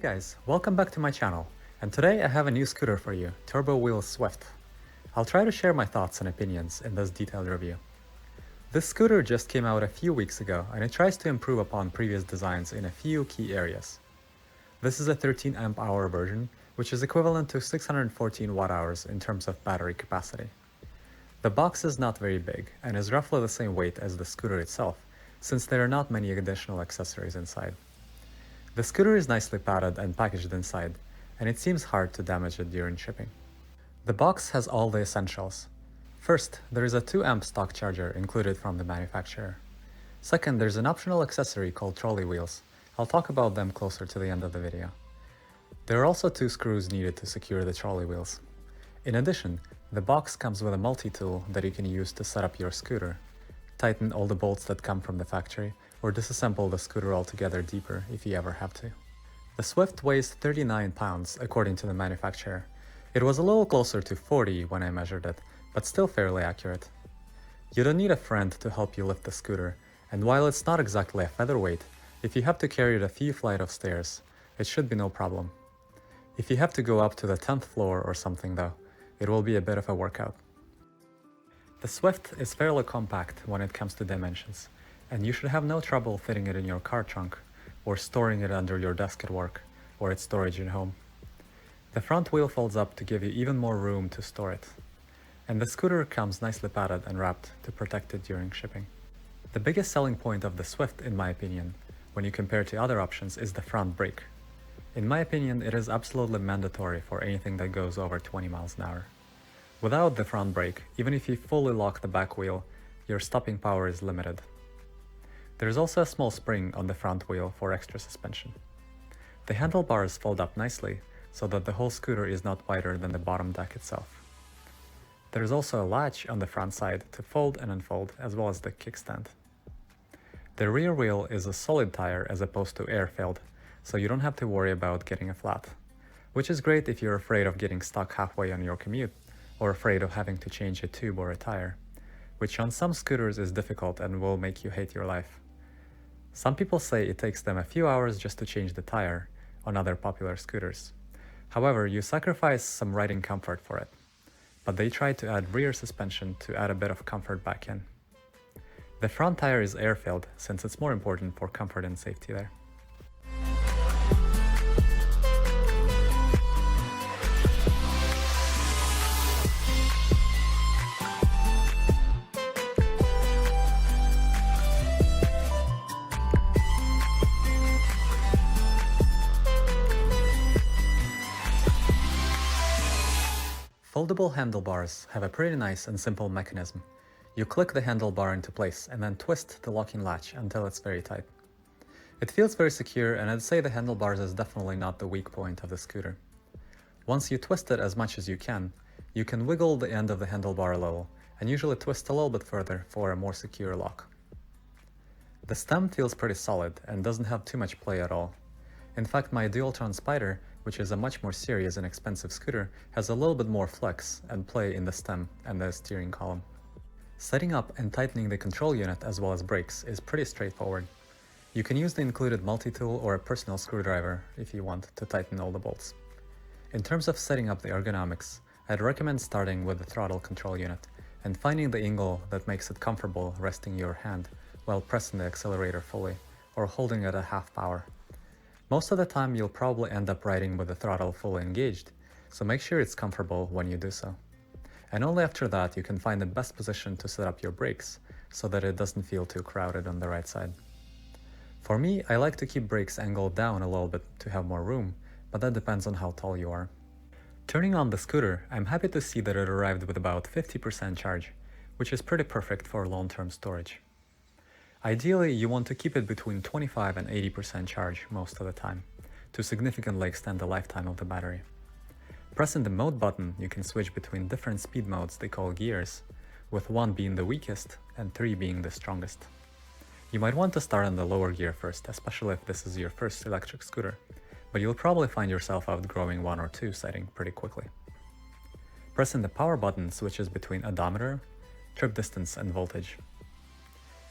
guys, welcome back to my channel, and today I have a new scooter for you, Turbowheel Swift. I'll try to share my thoughts and opinions in this detailed review. This scooter just came out a few weeks ago, and it tries to improve upon previous designs in a few key areas. This is a 13 amp hour version, which is equivalent to 614 watt hours in terms of battery capacity. The box is not very big, and is roughly the same weight as the scooter itself, since there are not many additional accessories inside. The scooter is nicely padded and packaged inside, and it seems hard to damage it during shipping. The box has all the essentials. First, there is a 2 amp stock charger included from the manufacturer. Second, there's an optional accessory called trolley wheels. I'll talk about them closer to the end of the video. There are also 2 screws needed to secure the trolley wheels. In addition, the box comes with a multi-tool that you can use to set up your scooter, tighten all the bolts that come from the factory, or disassemble the scooter altogether deeper if you ever have to. The Swift weighs 39 pounds according to the manufacturer. It was a little closer to 40 when I measured it, but still fairly accurate. You don't need a friend to help you lift the scooter, and while it's not exactly a featherweight, if you have to carry it a few flights of stairs, it should be no problem. If you have to go up to the 10th floor or something though, it will be a bit of a workout. The Swift is fairly compact when it comes to dimensions, and you should have no trouble fitting it in your car trunk, or storing it under your desk at work, or its storage at home. The front wheel folds up to give you even more room to store it, and the scooter comes nicely padded and wrapped to protect it during shipping. The biggest selling point of the Swift, in my opinion, when you compare to other options, is the front brake. In my opinion, it is absolutely mandatory for anything that goes over 20 miles an hour. Without the front brake, even if you fully lock the back wheel, your stopping power is limited. There is also a small spring on the front wheel for extra suspension. The handlebars fold up nicely, so that the whole scooter is not wider than the bottom deck itself. There is also a latch on the front side to fold and unfold, as well as the kickstand. The rear wheel is a solid tire as opposed to air-filled, so you don't have to worry about getting a flat, which is great if you're afraid of getting stuck halfway on your commute, or afraid of having to change a tube or a tire, which on some scooters is difficult and will make you hate your life. Some people say it takes them a few hours just to change the tire on other popular scooters. However, you sacrifice some riding comfort for it, but they try to add rear suspension to add a bit of comfort back in. The front tire is air-filled since it's more important for comfort and safety there. Foldable handlebars have a pretty nice and simple mechanism. You click the handlebar into place and then twist the locking latch until it's very tight. It feels very secure, and I'd say the handlebars is definitely not the weak point of the scooter. Once you twist it as much as you can wiggle the end of the handlebar a little, and usually twist a little bit further for a more secure lock. The stem feels pretty solid and doesn't have too much play at all. In fact, my Dualtron Spider, which is a much more serious and expensive scooter, has a little bit more flex and play in the stem and the steering column. Setting up and tightening the control unit as well as brakes is pretty straightforward. You can use the included multi-tool or a personal screwdriver if you want to tighten all the bolts. In terms of setting up the ergonomics, I'd recommend starting with the throttle control unit and finding the angle that makes it comfortable resting your hand while pressing the accelerator fully or holding it at half power. Most of the time you'll probably end up riding with the throttle fully engaged, so make sure it's comfortable when you do so. And only after that you can find the best position to set up your brakes so that it doesn't feel too crowded on the right side. For me, I like to keep brakes angled down a little bit to have more room, but that depends on how tall you are. Turning on the scooter, I'm happy to see that it arrived with about 50% charge, which is pretty perfect for long-term storage. Ideally, you want to keep it between 25 and 80% charge most of the time, to significantly extend the lifetime of the battery. Pressing the mode button, you can switch between different speed modes they call gears, with 1 being the weakest and 3 being the strongest. You might want to start on the lower gear first, especially if this is your first electric scooter, but you'll probably find yourself outgrowing 1 or 2 setting pretty quickly. Pressing the power button switches between odometer, trip distance, and voltage.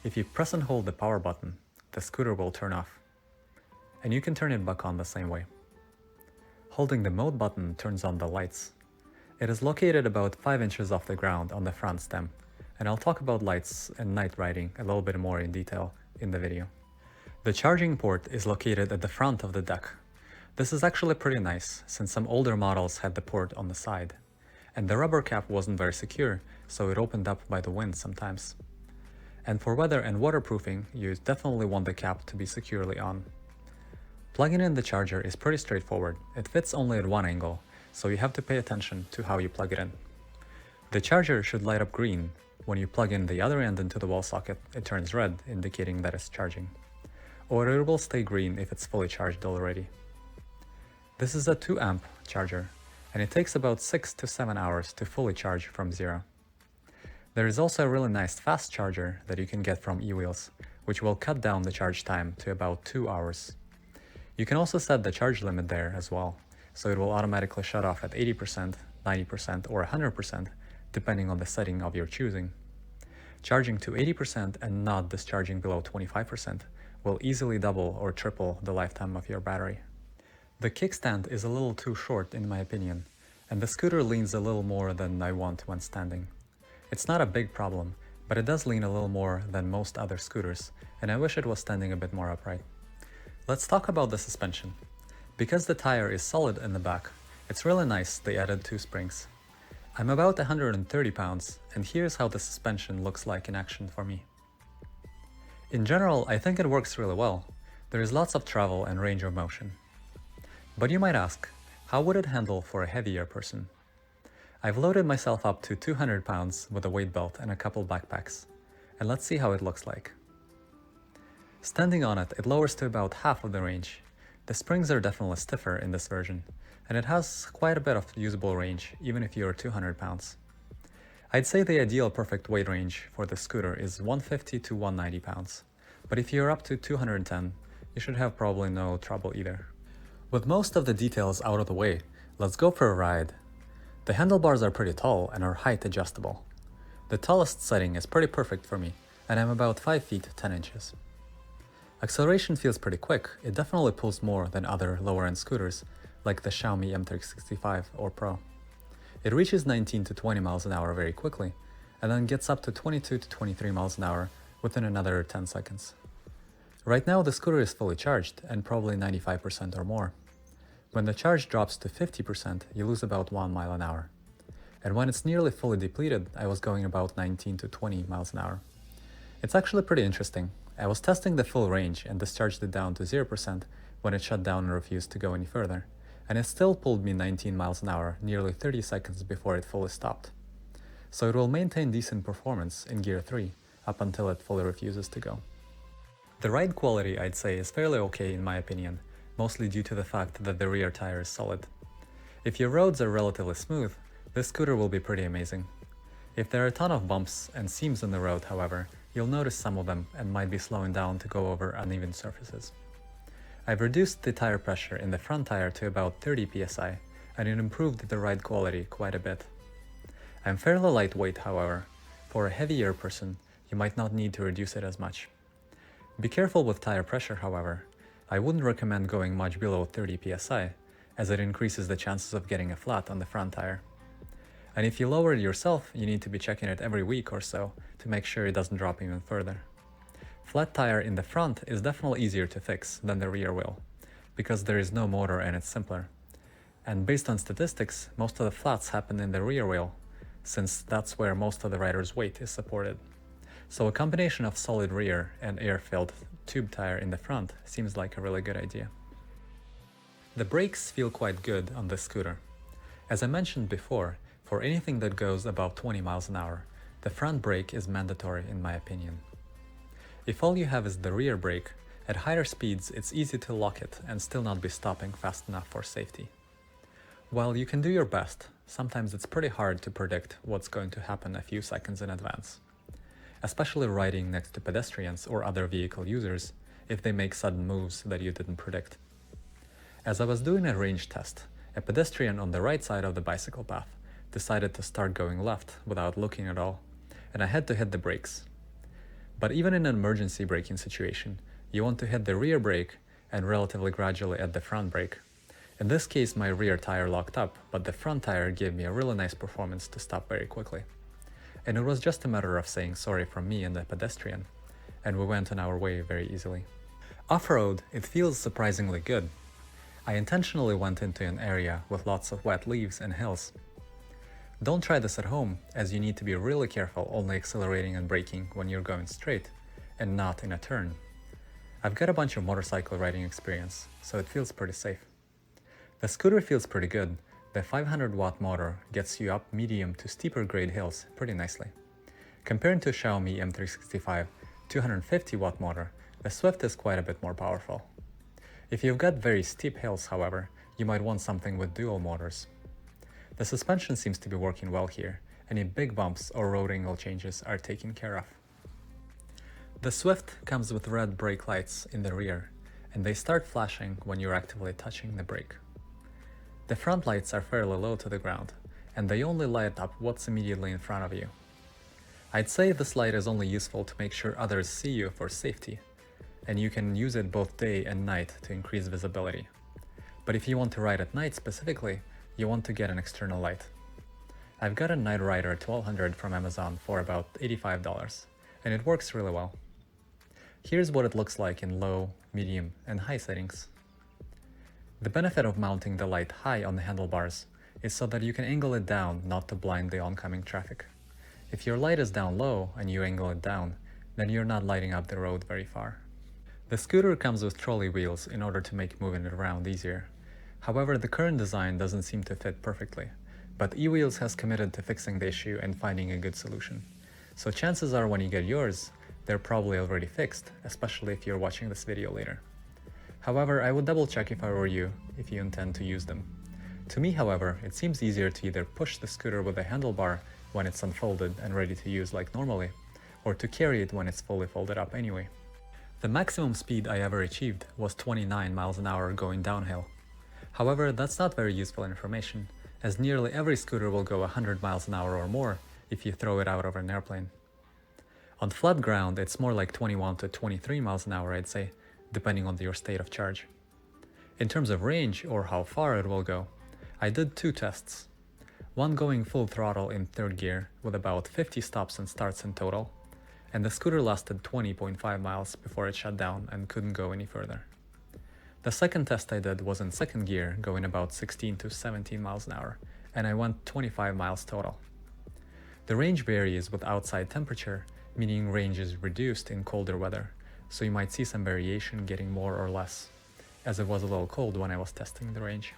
If you press and hold the power button, the scooter will turn off, and you can turn it back on the same way. Holding the mode button turns on the lights. It is located about 5 inches off the ground on the front stem, and I'll talk about lights and night riding a little bit more in detail in the video. The charging port is located at the front of the deck. This is actually pretty nice, since some older models had the port on the side. And the rubber cap wasn't very secure, so it opened up by the wind sometimes. And for weather and waterproofing, you definitely want the cap to be securely on. Plugging in the charger is pretty straightforward. It fits only at one angle, so you have to pay attention to how you plug it in. The charger should light up green. When you plug in the other end into the wall socket, it turns red, indicating that it's charging. Or it will stay green if it's fully charged already. This is a 2 amp charger, and it takes about 6 to 7 hours to fully charge from zero. There is also a really nice fast charger that you can get from eWheels, which will cut down the charge time to about 2 hours. You can also set the charge limit there as well, so it will automatically shut off at 80%, 90%, or 100%, depending on the setting of your choosing. Charging to 80% and not discharging below 25% will easily double or triple the lifetime of your battery. The kickstand is a little too short in my opinion, and the scooter leans a little more than I want when standing. It's not a big problem, but it does lean a little more than most other scooters, and I wish it was standing a bit more upright. Let's talk about the suspension. Because the tire is solid in the back, it's really nice they added 2 springs. I'm about 130 pounds, and here's how the suspension looks like in action for me. In general, I think it works really well. There is lots of travel and range of motion. But you might ask, how would it handle for a heavier person? I've loaded myself up to 200 pounds with a weight belt and a couple backpacks, and let's see how it looks like. Standing on it, it lowers to about half of the range. The springs are definitely stiffer in this version, and it has quite a bit of usable range, even if you're 200 pounds. I'd say the ideal perfect weight range for the scooter is 150 to 190 pounds, but if you're up to 210, you should have probably no trouble either. With most of the details out of the way, let's go for a ride. The handlebars are pretty tall and are height adjustable. The tallest setting is pretty perfect for me, and I'm about 5 feet 10 inches. Acceleration feels pretty quick. It definitely pulls more than other lower-end scooters, like the Xiaomi M365 or Pro. It reaches 19 to 20 miles an hour very quickly, and then gets up to 22 to 23 miles an hour within another 10 seconds. Right now the scooter is fully charged, and probably 95% or more. When the charge drops to 50%, you lose about 1 mile an hour. And when it's nearly fully depleted, I was going about 19 to 20 miles an hour. It's actually pretty interesting. I was testing the full range and discharged it down to 0% when it shut down and refused to go any further, and it still pulled me 19 miles an hour nearly 30 seconds before it fully stopped. So it will maintain decent performance in Gear 3 up until it fully refuses to go. The ride quality, I'd say, is fairly okay in my opinion, mostly due to the fact that the rear tire is solid. If your roads are relatively smooth, this scooter will be pretty amazing. If there are a ton of bumps and seams in the road, however, you'll notice some of them and might be slowing down to go over uneven surfaces. I've reduced the tire pressure in the front tire to about 30 psi, and it improved the ride quality quite a bit. I'm fairly lightweight, however. For a heavier person, you might not need to reduce it as much. Be careful with tire pressure, however. I wouldn't recommend going much below 30 psi, as it increases the chances of getting a flat on the front tire. And if you lower it yourself, you need to be checking it every week or so to make sure it doesn't drop even further. Flat tire in the front is definitely easier to fix than the rear wheel, because there is no motor and it's simpler. And based on statistics, most of the flats happen in the rear wheel, since that's where most of the rider's weight is supported. So a combination of solid rear and air-filled tube tire in the front seems like a really good idea. The brakes feel quite good on this scooter. As I mentioned before, for anything that goes above 20 miles an hour, the front brake is mandatory in my opinion. If all you have is the rear brake, at higher speeds it's easy to lock it and still not be stopping fast enough for safety. While you can do your best, sometimes it's pretty hard to predict what's going to happen a few seconds in advance, especially riding next to pedestrians or other vehicle users if they make sudden moves that you didn't predict. As I was doing a range test, a pedestrian on the right side of the bicycle path decided to start going left without looking at all, and I had to hit the brakes. But even in an emergency braking situation, you want to hit the rear brake and relatively gradually at the front brake. In this case, my rear tire locked up, but the front tire gave me a really nice performance to stop very quickly. And it was just a matter of saying sorry from me and the pedestrian, and we went on our way very easily. Off-road, it feels surprisingly good. I intentionally went into an area with lots of wet leaves and hills. Don't try this at home, as you need to be really careful only accelerating and braking when you're going straight, and not in a turn. I've got a bunch of motorcycle riding experience, so it feels pretty safe. The scooter feels pretty good. The 500-watt motor gets you up medium to steeper grade hills pretty nicely. Compared to Xiaomi M365 250-watt motor, the Swift is quite a bit more powerful. If you've got very steep hills, however, you might want something with dual motors. The suspension seems to be working well here. Any big bumps or road angle changes are taken care of. The Swift comes with red brake lights in the rear, and they start flashing when you're actively touching the brake. The front lights are fairly low to the ground, and they only light up what's immediately in front of you. I'd say this light is only useful to make sure others see you for safety, and you can use it both day and night to increase visibility. But if you want to ride at night specifically, you want to get an external light. I've got a Night Rider 1200 from Amazon for about $85, and it works really well. Here's what it looks like in low, medium, and high settings. The benefit of mounting the light high on the handlebars is so that you can angle it down not to blind the oncoming traffic. If your light is down low and you angle it down, then you're not lighting up the road very far. The scooter comes with trolley wheels in order to make moving it around easier. However, the current design doesn't seem to fit perfectly, but eWheels has committed to fixing the issue and finding a good solution. So chances are when you get yours, they're probably already fixed, especially if you're watching this video later. However, I would double check if I were you, if you intend to use them. To me, however, it seems easier to either push the scooter with a handlebar when it's unfolded and ready to use like normally, or to carry it when it's fully folded up anyway. The maximum speed I ever achieved was 29 miles an hour going downhill. However, that's not very useful information, as nearly every scooter will go 100 miles an hour or more if you throw it out over an airplane. On flat ground, it's more like 21 to 23 miles an hour, I'd say, depending on your state of charge. In terms of range, or how far it will go, I did two tests. One going full throttle in third gear with about 50 stops and starts in total, and the scooter lasted 20.5 miles before it shut down and couldn't go any further. The second test I did was in second gear, going about 16 to 17 miles an hour, and I went 25 miles total. The range varies with outside temperature, meaning range is reduced in colder weather, so you might see some variation getting more or less, as it was a little cold when I was testing the range.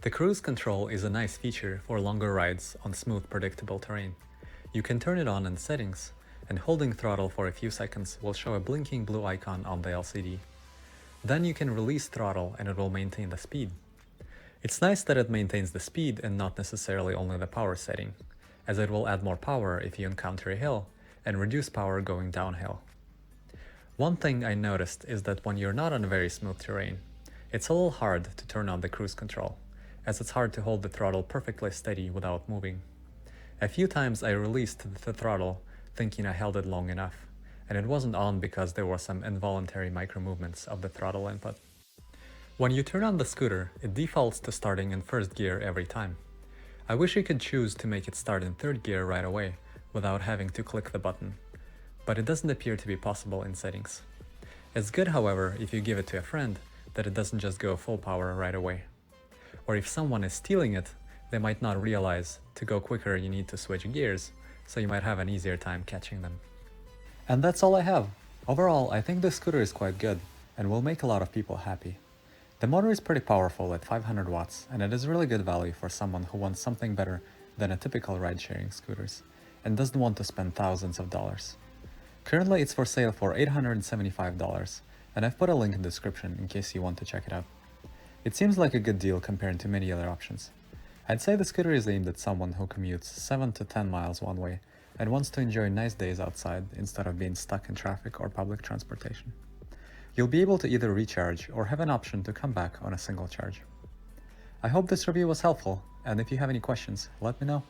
The cruise control is a nice feature for longer rides on smooth, predictable terrain. You can turn it on in settings, and holding throttle for a few seconds will show a blinking blue icon on the LCD. Then you can release throttle and it will maintain the speed. It's nice that it maintains the speed and not necessarily only the power setting, as it will add more power if you encounter a hill and reduce power going downhill. One thing I noticed is that when you're not on a very smooth terrain, it's a little hard to turn on the cruise control, as it's hard to hold the throttle perfectly steady without moving. A few times I released the throttle thinking I held it long enough, and it wasn't on because there were some involuntary micro movements of the throttle input. When you turn on the scooter, it defaults to starting in first gear every time. I wish you could choose to make it start in third gear right away without having to click the button, but it doesn't appear to be possible in settings. It's good, however, if you give it to a friend, that it doesn't just go full power right away. Or if someone is stealing it, they might not realize to go quicker you need to switch gears, so you might have an easier time catching them. And that's all I have. Overall, I think this scooter is quite good and will make a lot of people happy. The motor is pretty powerful at 500 watts, and it is really good value for someone who wants something better than a typical ride-sharing scooters and doesn't want to spend thousands of dollars. Currently it's for sale for $875, and I've put a link in the description in case you want to check it out. It seems like a good deal compared to many other options. I'd say the scooter is aimed at someone who commutes 7 to 10 miles one way and wants to enjoy nice days outside instead of being stuck in traffic or public transportation. You'll be able to either recharge or have an option to come back on a single charge. I hope this review was helpful, and if you have any questions, let me know.